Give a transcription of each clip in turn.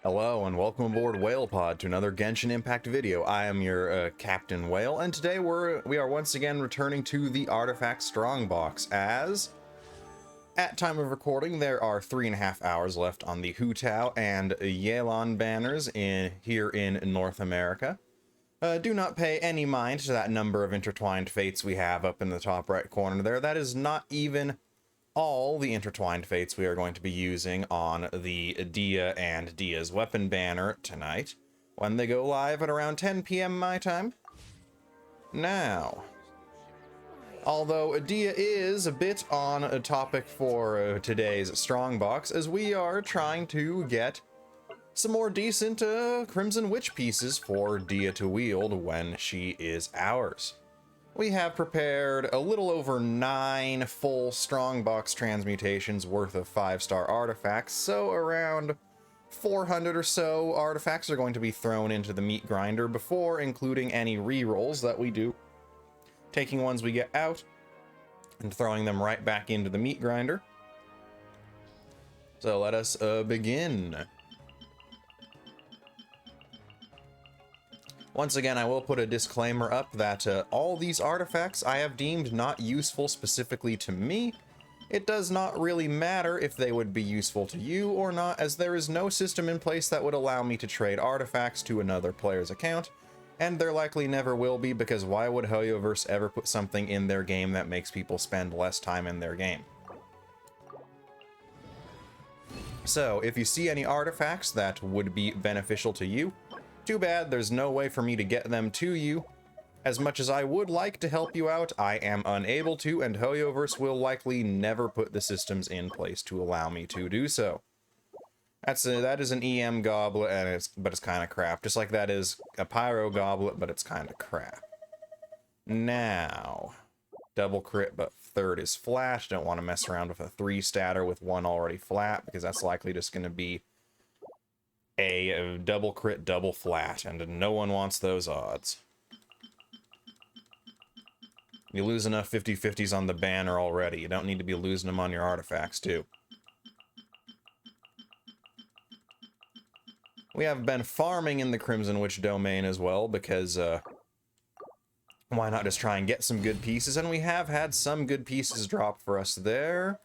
Hello and welcome aboard WhalePod to another Genshin Impact video. I am your Captain Whale, and today we are once again returning to the Artifact Strongbox. As at time of recording, there are 3.5 hours left on the Hu Tao and Yelan banners here in North America. Do not pay any mind to that number of intertwined fates we have up in the top right corner there. That is not even all the intertwined fates we are going to be using on the Dehya and Dehya's weapon banner tonight, when they go live at around 10 p.m. my time. Now, although Dehya is a bit on a topic for today's Strongbox, as we are trying to get some more decent Crimson Witch pieces for Dehya to wield when she is ours. We have prepared a little over 9 full Strongbox transmutations worth of 5-star artifacts, so around 400 or so artifacts are going to be thrown into the meat grinder before including any rerolls that we do, taking ones we get out and throwing them right back into the meat grinder. So let us begin. Once again, I will put a disclaimer up that all these artifacts I have deemed not useful specifically to me. It does not really matter if they would be useful to you or not, as there is no system in place that would allow me to trade artifacts to another player's account, and there likely never will be, because why would Hoyoverse ever put something in their game that makes people spend less time in their game? So, if you see any artifacts that would be beneficial to you, too bad there's no way for me to get them to you. As much as I would like to help you out, I am unable to, and Hoyoverse will likely never put the systems in place to allow me to do so. That is an EM goblet, and but it's kind of crap. Just like that is a pyro goblet, but it's kind of crap. Now, double crit, but third is flat. Don't want to mess around with a 3-statter with one already flat, because that's likely just going to be a double crit, double flat, and no one wants those odds. You lose enough 50-50s on the banner already. You don't need to be losing them on your artifacts, too. We have been farming in the Crimson Witch domain as well, because, why not just try and get some good pieces? And we have had some good pieces drop for us there.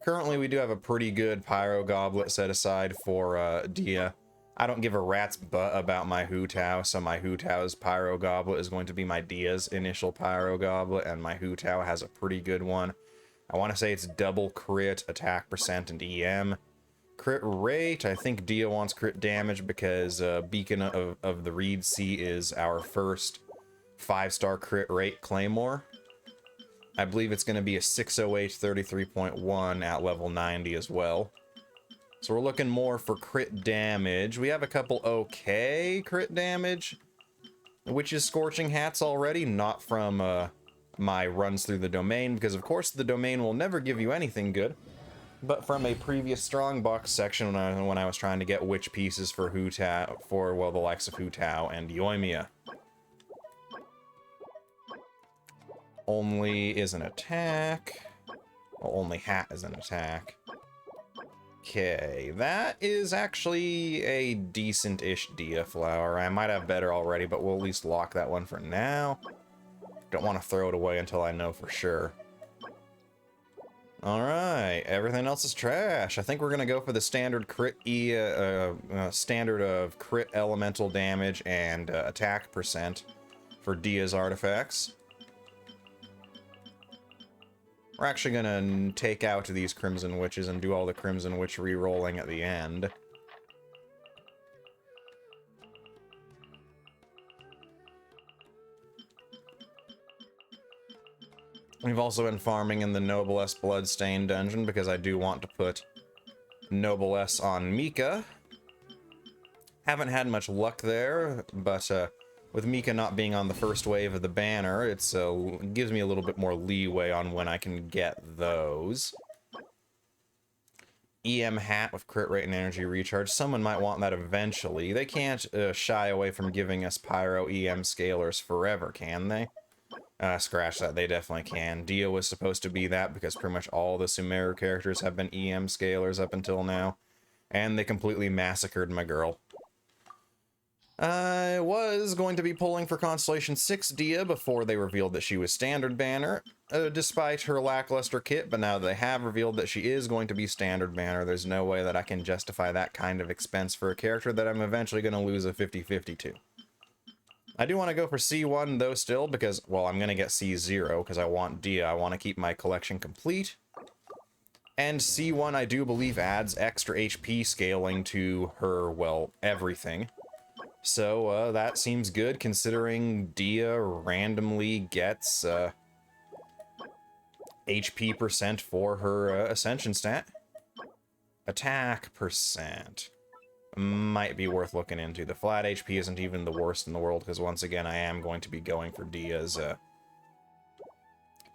Currently, we do have a pretty good Pyro Goblet set aside for Dehya. I don't give a rat's butt about my Hu Tao, so my Hu Tao's Pyro Goblet is going to be my Dehya's initial Pyro Goblet, and my Hu Tao has a pretty good one. I want to say it's double crit, attack percent, and EM. Crit rate, I think Dehya wants crit damage because Beacon of the Reed Sea is our first 5-star crit rate Claymore. I believe it's going to be a 608 33.1 at level 90 as well. So we're looking more for crit damage. We have a couple okay crit damage, which is Scorching Hats already, not from my runs through the domain, because of course the domain will never give you anything good, but from a previous Strongbox section when I was trying to get witch pieces for Hu Tao, well, the likes of Hu Tao and Yoimiya. Only is an attack. Well, only hat is an attack. Okay, that is actually a decent-ish Dehya flower. I might have better already, but we'll at least lock that one for now. Don't want to throw it away until I know for sure. Alright, everything else is trash. I think we're gonna go for the standard crit standard of crit elemental damage and attack percent for Dehya's artifacts. We're actually gonna take out these Crimson Witches and do all the Crimson Witch re-rolling at the end. We've also been farming in the Noblesse Bloodstained dungeon because I do want to put Noblesse on Mika. Haven't had much luck there, but with Mika not being on the first wave of the banner, it gives me a little bit more leeway on when I can get those. EM hat with crit rate and energy recharge. Someone might want that eventually. They can't shy away from giving us Pyro EM scalers forever, can they? Scratch that, they definitely can. Dehya was supposed to be that because pretty much all the Sumeru characters have been EM scalers up until now. And they completely massacred my girl. I was going to be pulling for Constellation 6 Dehya before they revealed that she was standard banner, despite her lackluster kit, but now they have revealed that she is going to be standard banner. There's no way that I can justify that kind of expense for a character that I'm eventually going to lose a 50-50 to. I do want to go for C1 though still, because, well, I'm going to get C0 because I want Dehya. I want to keep my collection complete. And C1 I do believe adds extra HP scaling to her, well, everything. So, that seems good, considering Dehya randomly gets, HP percent for her, Ascension stat. Attack percent. Might be worth looking into. The flat HP isn't even the worst in the world, because once again, I am going to be going for Dehya's,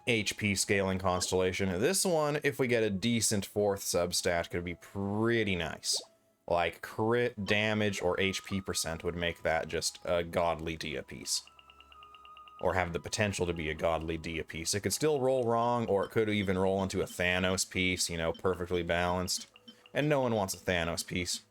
HP scaling constellation. This one, if we get a decent 4th substat, could be pretty nice. Like, crit damage or HP percent would make that just a godly Dehya piece. Or have the potential to be a godly Dehya piece. It could still roll wrong, or it could even roll into a Thanos piece, you know, perfectly balanced. And no one wants a Thanos piece.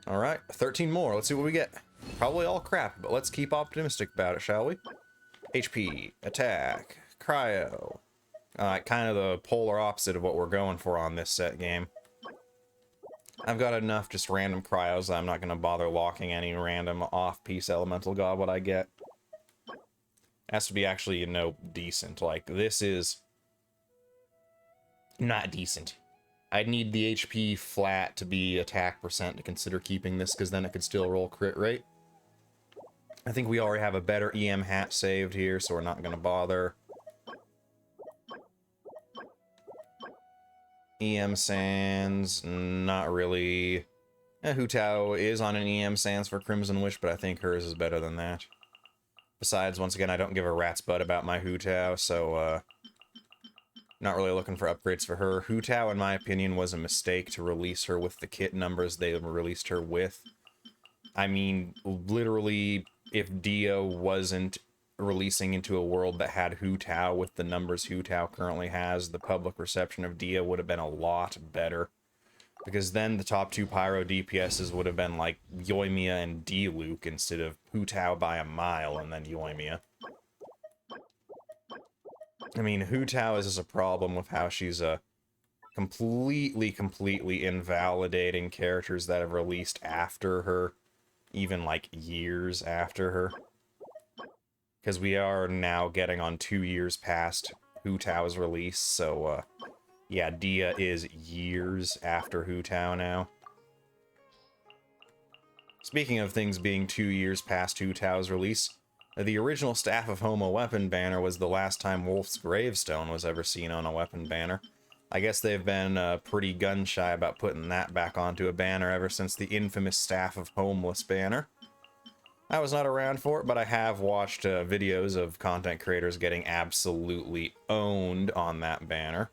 Alright, 13 more. Let's see what we get. Probably all crap, but let's keep optimistic about it, shall we? HP, attack, cryo. Kind of the polar opposite of what we're going for on this set game. I've got enough just random cryos that I'm not going to bother locking any random off-piece elemental god what I get. Has to be actually, you know, decent. Like, this is not decent. I'd need the HP flat to be attack percent to consider keeping this, because then it could still roll crit rate. I think we already have a better EM hat saved here, so we're not going to bother. EM Sands, not really. Hu Tao is on an EM Sands for Crimson Wish, but I think hers is better than that. Besides, once again, I don't give a rat's butt about my Hu Tao, so, not really looking for upgrades for her. Hu Tao, in my opinion, was a mistake to release her with the kit numbers they released her with. I mean, literally, if Dehya wasn't releasing into a world that had Hu Tao with the numbers Hu Tao currently has, the public reception of Dehya would have been a lot better. Because then the top 2 Pyro DPSs would have been like Yoimiya and D-Luke instead of Hu Tao by a mile and then Yoimiya. I mean, Hu Tao is just a problem with how she's completely invalidating characters that have released after her, even like years after her. Because we are now getting on 2 years past Hu Tao's release, so yeah, Dehya is years after Hu Tao now. Speaking of things being 2 years past Hu Tao's release, the original Staff of Homo weapon banner was the last time Wolf's Gravestone was ever seen on a weapon banner. I guess they've been pretty gun-shy about putting that back onto a banner ever since the infamous Staff of Homeless banner. I was not around for it, but I have watched videos of content creators getting absolutely owned on that banner.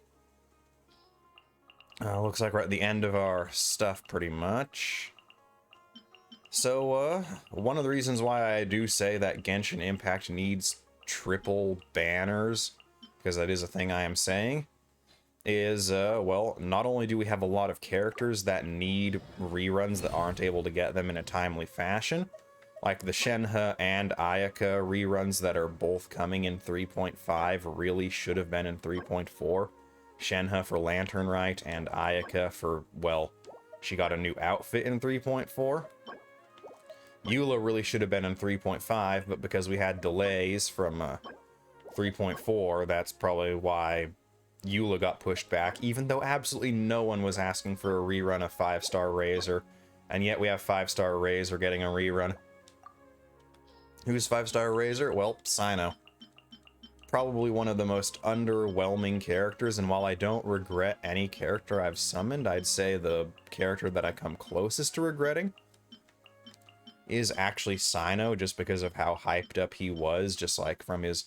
Looks like we're at the end of our stuff pretty much. So, one of the reasons why I do say that Genshin Impact needs triple banners, because that is a thing I am saying, is, well, not only do we have a lot of characters that need reruns that aren't able to get them in a timely fashion, like the Shenhe and Ayaka reruns that are both coming in 3.5 really should have been in 3.4. Shenhe for Lantern Rite and Ayaka for, well, she got a new outfit in 3.4. Eula really should have been in 3.5, but because we had delays from 3.4, that's probably why Eula got pushed back, even though absolutely no one was asking for a rerun of 5-star Razor, and yet we have 5-star Razor getting a rerun. Who's 5-star Razor? Well, Cyno. Probably one of the most underwhelming characters, and while I don't regret any character I've summoned, I'd say the character that I come closest to regretting is actually Cyno, just because of how hyped up he was, just like from his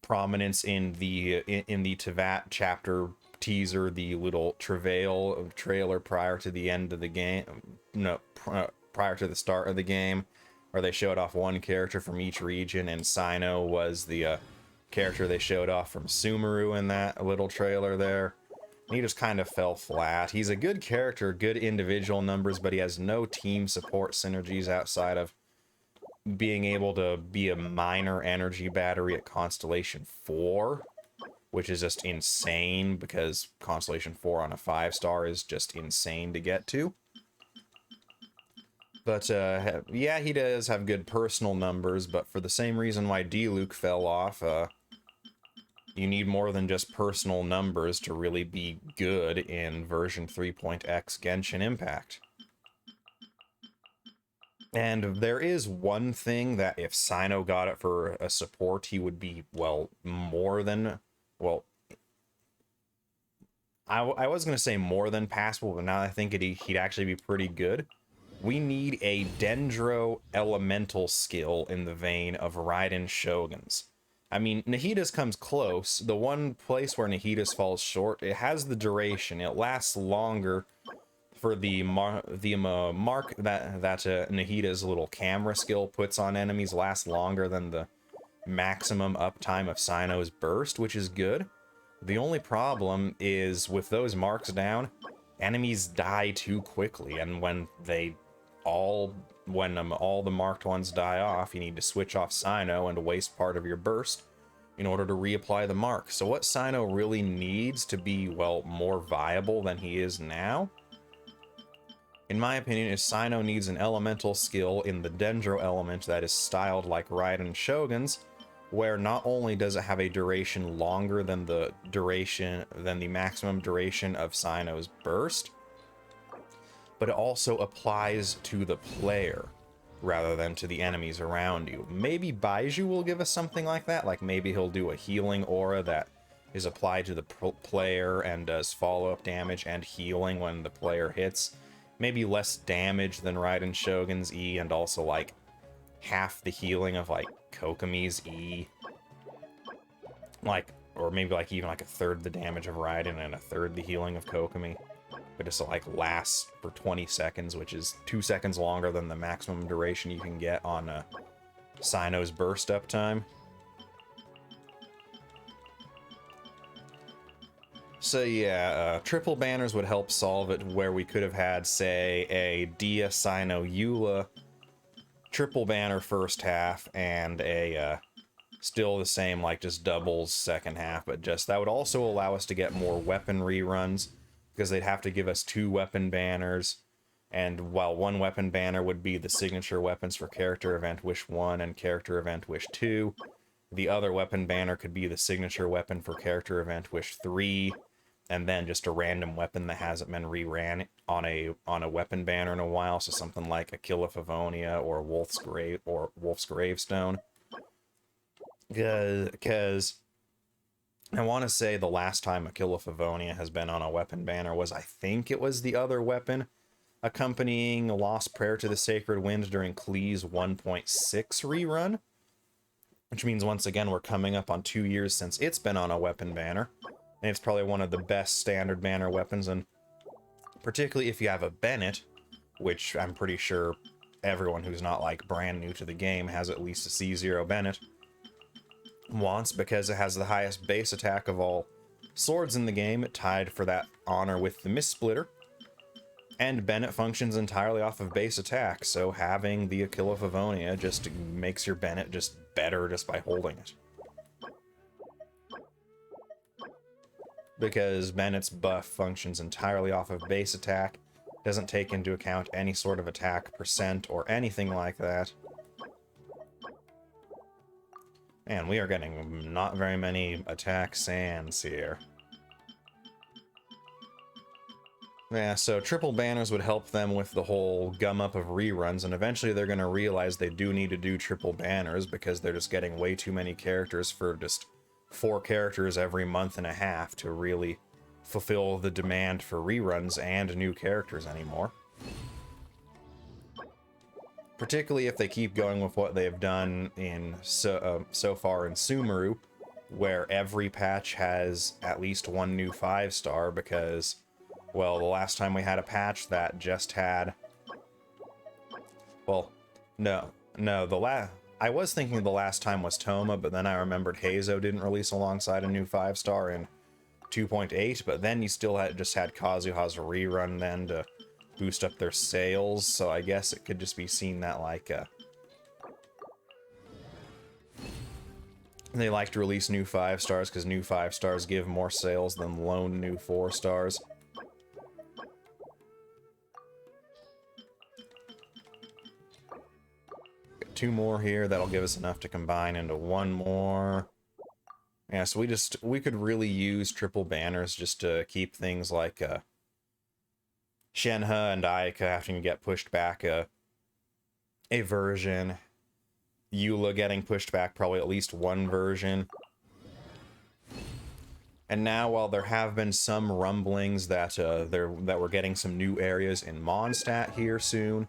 prominence in the Tevat chapter teaser, the little Travail trailer prior to the end of the game, no, prior to the start of the game, where they showed off one character from each region, and Sino was the character they showed off from Sumeru in that little trailer there. He just kind of fell flat. He's a good character, good individual numbers, but he has no team support synergies outside of being able to be a minor energy battery at Constellation 4, which is just insane because Constellation 4 on a 5-star is just insane to get to. But yeah, he does have good personal numbers, but for the same reason why D-Luke fell off, you need more than just personal numbers to really be good in version 3.x Genshin Impact. And there is one thing that if Sino got it for a support, he would be, well, more than, well, I was going to say more than passable, but now I think he'd actually be pretty good. We need a Dendro elemental skill in the vein of Raiden Shogun's. I mean, Nahida's comes close. The one place where Nahida's falls short, it has the duration. It lasts longer for the mark that Nahida's little camera skill puts on enemies lasts longer than the maximum uptime of Sino's burst, which is good. The only problem is with those marks down, enemies die too quickly, and when all the marked ones die off, you need to switch off Sino and waste part of your burst in order to reapply the mark. So what Sino really needs to be, well, more viable than he is now, in my opinion, is Sino needs an elemental skill in the Dendro element that is styled like Raiden Shogun's, where not only does it have a duration longer than the maximum duration of Sino's burst, but it also applies to the player rather than to the enemies around you. Maybe Baiju will give us something like that, like maybe he'll do a healing aura that is applied to the player and does follow-up damage and healing when the player hits. Maybe less damage than Raiden Shogun's E, and also like half the healing of like Kokomi's E. Like, or maybe like even like a third the damage of Raiden and a third the healing of Kokomi. But just like lasts for 20 seconds, which is 2 seconds longer than the maximum duration you can get on Sino's burst uptime. So yeah, triple banners would help solve it, where we could have had, say, a Dehya, Sino, Eula triple banner first half and a still the same, like just doubles second half, but just that would also allow us to get more weapon reruns, because they'd have to give us 2 weapon banners, and while one weapon banner would be the signature weapons for character event Wish 1 and character event Wish 2, the other weapon banner could be the signature weapon for character event Wish 3, and then just a random weapon that hasn't been reran on a weapon banner in a while, so something like a Kill of Favonia or Wolf's Gravestone. Because I want to say the last time a Kill of Favonia has been on a weapon banner was, I think it was the other weapon accompanying a Lost Prayer to the Sacred Wind during Klee's 1.6 rerun, which means once again we're coming up on 2 years since it's been on a weapon banner. And it's probably one of the best standard banner weapons, and particularly if you have a Bennett, which I'm pretty sure everyone who's not like brand new to the game has at least a C0 Bennett wants, because it has the highest base attack of all swords in the game, tied for that honor with the Mist Splitter, and Bennett functions entirely off of base attack, so having the Kill of Favonia just makes your Bennett just better just by holding it. Because Bennett's buff functions entirely off of base attack, doesn't take into account any sort of attack percent or anything like that. Man, we are getting not very many attack sands here. Yeah, so triple banners would help them with the whole gum up of reruns, and eventually they're going to realize they do need to do triple banners because they're just getting way too many characters for just 4 characters every month and a half to really fulfill the demand for reruns and new characters anymore. Particularly if they keep going with what they've done in so far in Sumeru, where every patch has at least 1 new 5-star, because, well, the last time we had a patch that just had, well, no, No, I was thinking the last time was Toma, but then I remembered Hazo didn't release alongside a new 5-star in 2.8, but then you still just had Kazuha's rerun then to boost up their sales, so I guess it could just be seen that, like, they like to release new 5-stars because new 5-stars give more sales than lone new 4-stars. Got 2 more here, that'll give us enough to combine into 1 more. Yeah, so we could really use triple banners just to keep things like Shenhe and Ayaka having to get pushed back a version. Eula getting pushed back probably at least 1 version. And now, while there have been some rumblings that that we're getting some new areas in Mondstadt here soon,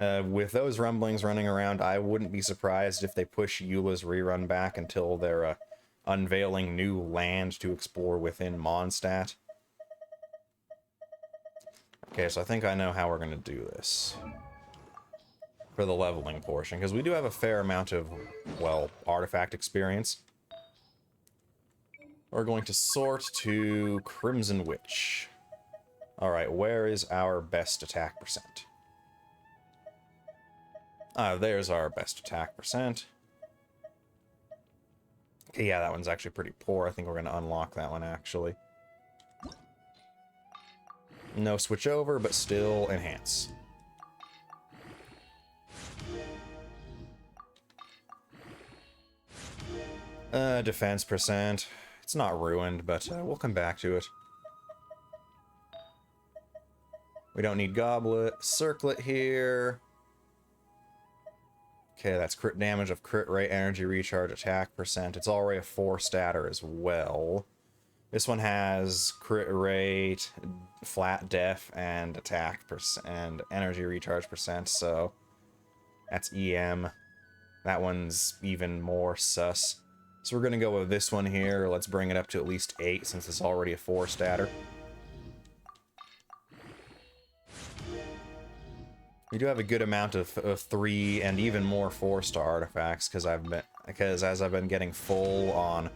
with those rumblings running around, I wouldn't be surprised if they push Eula's rerun back until they're unveiling new land to explore within Mondstadt. Okay, so I think I know how we're going to do this for the leveling portion, because we do have a fair amount of, well, artifact experience. We're going to sort to Crimson Witch. Alright, where is our best attack percent? There's our best attack percent. Okay, yeah, that one's actually pretty poor. I think we're going to unlock that one, actually. No switch over, but still enhance. Defense percent. It's not ruined, but we'll come back to it. We don't need Goblet. Circlet here. Okay, that's crit damage of crit rate, energy recharge, attack percent. It's already a 4-statter as well. This one has crit rate, flat def, and attack percent, and energy recharge percent, so that's EM. That one's even more sus. So we're gonna go with this one here. Let's bring it up to at least 8 since it's already a 4-statter. We do have a good amount of 3 and even more 4-star artifacts because as I've been getting full on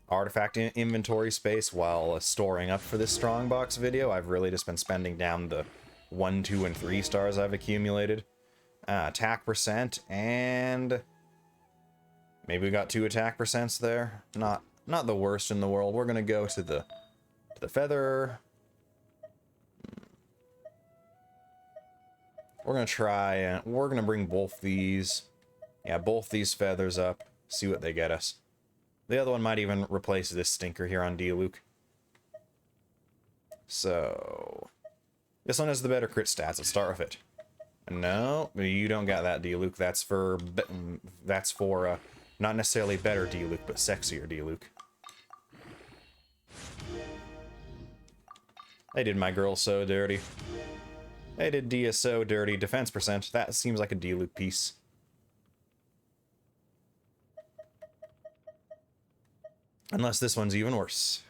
artifact inventory space while storing up for this Strongbox video, I've really just been spending down the 1, 2, and 3 stars I've accumulated. Attack percent, and maybe we got 2 attack percents there. Not the worst in the world. We're gonna go to the feather. We're gonna try and we're gonna bring both these. Yeah, both these feathers up. See what they get us. The other one might even replace this stinker here on Diluc. So this one has the better crit stats. Let's start with it. No, you don't got that, Diluc. That's for not necessarily better Diluc, but sexier Diluc. They did my girl so dirty. They did Dehya so dirty. Defense percent. That seems like a Diluc piece. Unless this one's even worse.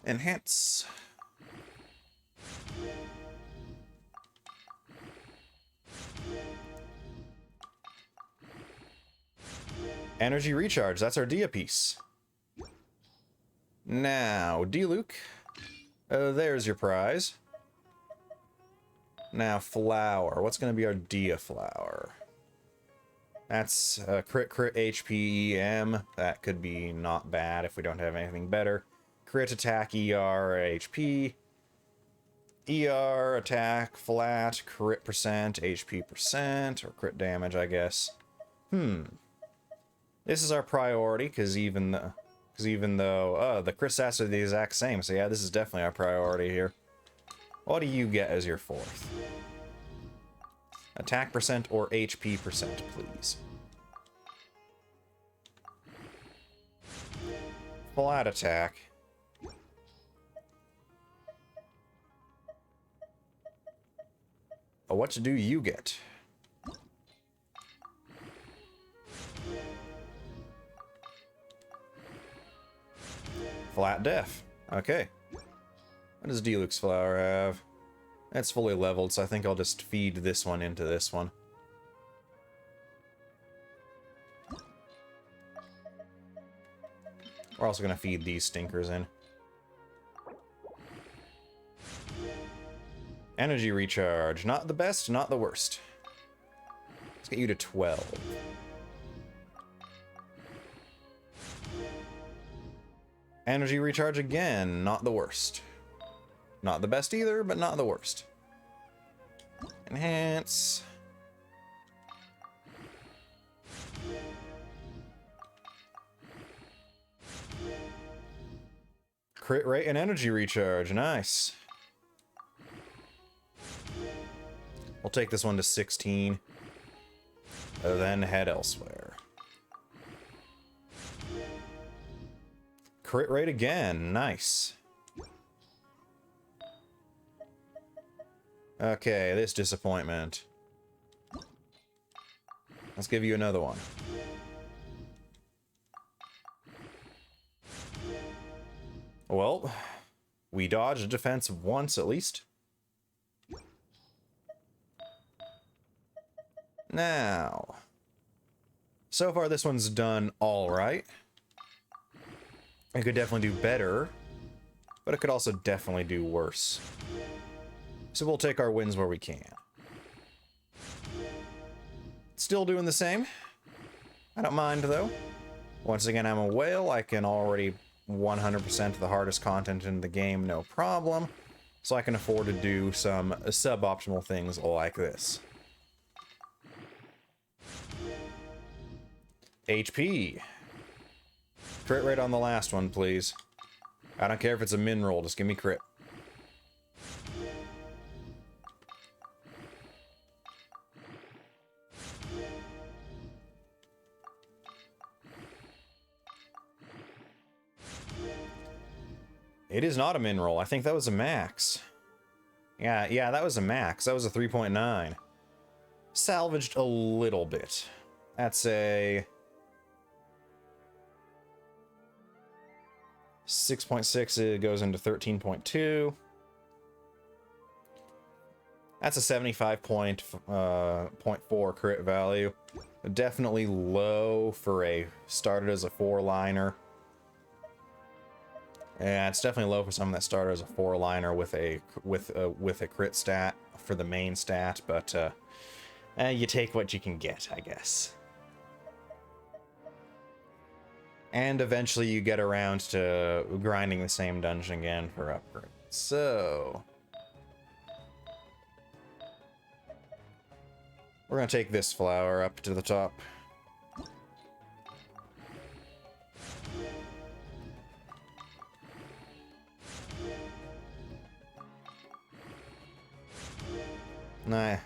Enhance. Energy recharge. That's our Dehya piece. Now, Diluc. There's your prize. Now, flower. What's going to be our Dehya flower? That's crit HP EM. That could be not bad if we don't have anything better. Crit attack ER HP. ER attack flat. Crit percent HP percent. Or crit damage, I guess. This is our priority because even though the crit stats are the exact same. So yeah, this is definitely our priority here. What do you get as your 4th? Attack percent or HP percent, please. Flat attack. What do you get? Flat def. Okay. What does Diluc's flower have? It's fully leveled, so I think I'll just feed this one into this one. We're also going to feed these stinkers in. Energy recharge. Not the best, not the worst. Let's get you to 12. Energy recharge again. Not the worst. Not the best either, but not the worst. Enhance. Crit rate and energy recharge. Nice. We'll take this one to 16. Then head elsewhere. Crit rate again. Nice. Okay, this disappointment. Let's give you another one. Well, we dodged a defense once at least. Now, so far this one's done all right. It could definitely do better, but it could also definitely do worse. So we'll take our wins where we can. Still doing the same. I don't mind though. Once again, I'm a whale. I can already 100% the hardest content in the game, no problem. So I can afford to do some suboptimal things like this. HP. Crit rate on the last one, please. I don't care if it's a min roll, just give me crit. It is not a min roll. I think that was a max. Yeah, that was a max. That was a 3.9. Salvaged a little bit. That's a 6.6. It goes into 13.2. That's a 75.4 crit value. Definitely low for a started as a 4-liner. Yeah, it's definitely low for someone that started as a 4-liner with a crit stat for the main stat, but you take what you can get, I guess. And eventually you get around to grinding the same dungeon again for upgrade. So we're gonna take this flower up to the top.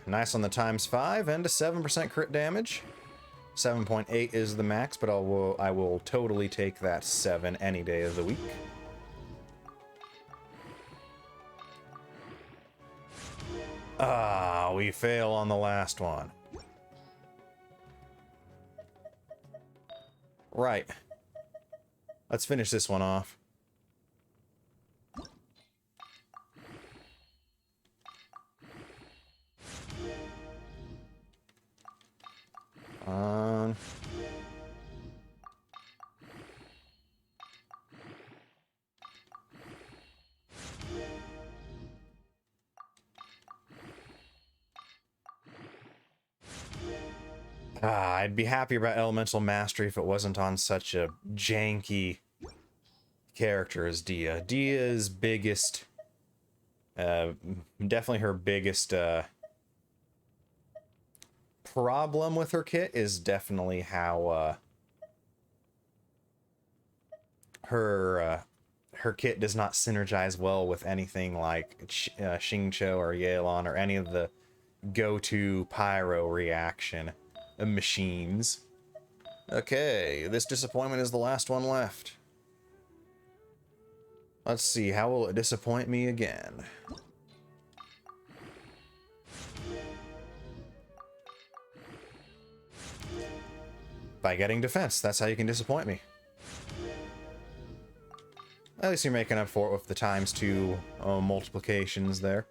Nice on the ×5 and a 7% crit damage. 7.8 is the max, but I will totally take that 7 any day of the week. Ah, we fail on the last one. Right. Let's finish this one off. I'd be happy about Elemental Mastery if it wasn't on such a janky character as Dehya. Dehya's biggest, definitely her biggest problem with her kit is definitely how her kit does not synergize well with anything like Xingqiu or Yelan or any of the go-to pyro reaction machines. Okay, this disappointment is the last one left. Let's see, how will it disappoint me again? By getting defense, that's how you can disappoint me. At least you're making up for it with the ×2 multiplications there. 7.8 is the max, but I'll totally take that 7 any day of the week. All right, let's finish this one off. multiplications there.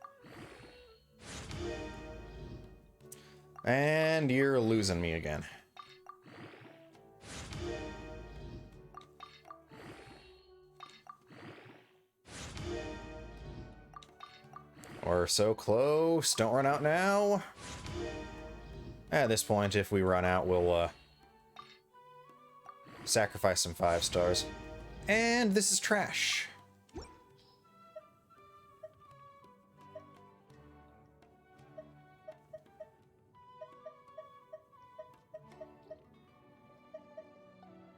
And you're losing me again. We're so close. Don't run out now. At this point, if we run out, we'll sacrifice some 5 stars. And this is trash.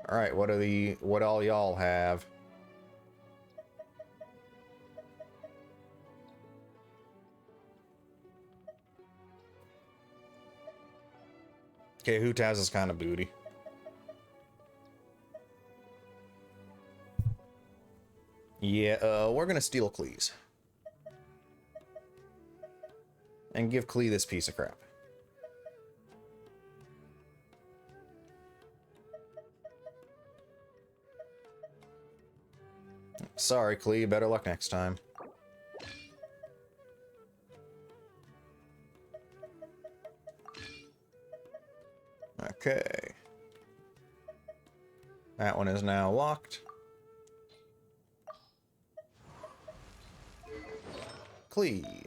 Alright, what all y'all have? Okay, Hootaz is kind of booty. Yeah, we're gonna steal Klee's. And give Klee this piece of crap. Sorry, Klee, better luck next time. Okay. That one is now locked. Klee.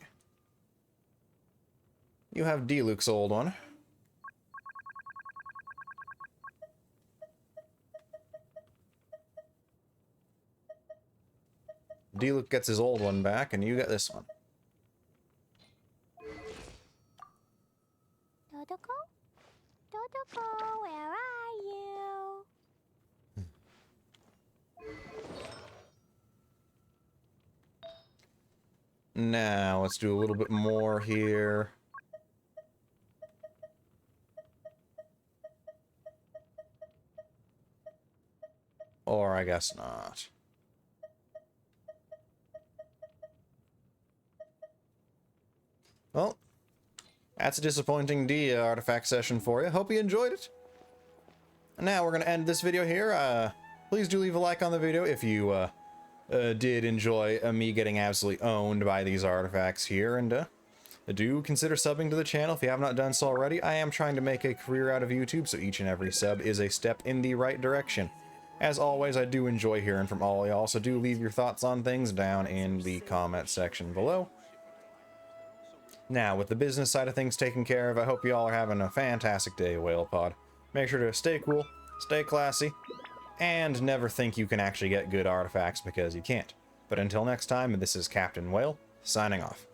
You have D-Luke's old one. D-Luke gets his old one back, and you get this one. Dodoko? Dodoko, where are you? Now, let's do a little bit more here. Or I guess not. Well, that's a disappointing Dehya artifact session for you. Hope you enjoyed it. And now we're going to end this video here. Please do leave a like on the video if you did enjoy me getting absolutely owned by these artifacts here. And do consider subbing to the channel if you have not done so already. I am trying to make a career out of YouTube, so each and every sub is a step in the right direction. As always, I do enjoy hearing from all y'all, so do leave your thoughts on things down in the comment section below. Now, with the business side of things taken care of, I hope you all are having a fantastic day, WhalePod. Make sure to stay cool, stay classy, and never think you can actually get good artifacts because you can't. But until next time, this is Captain Whale, signing off.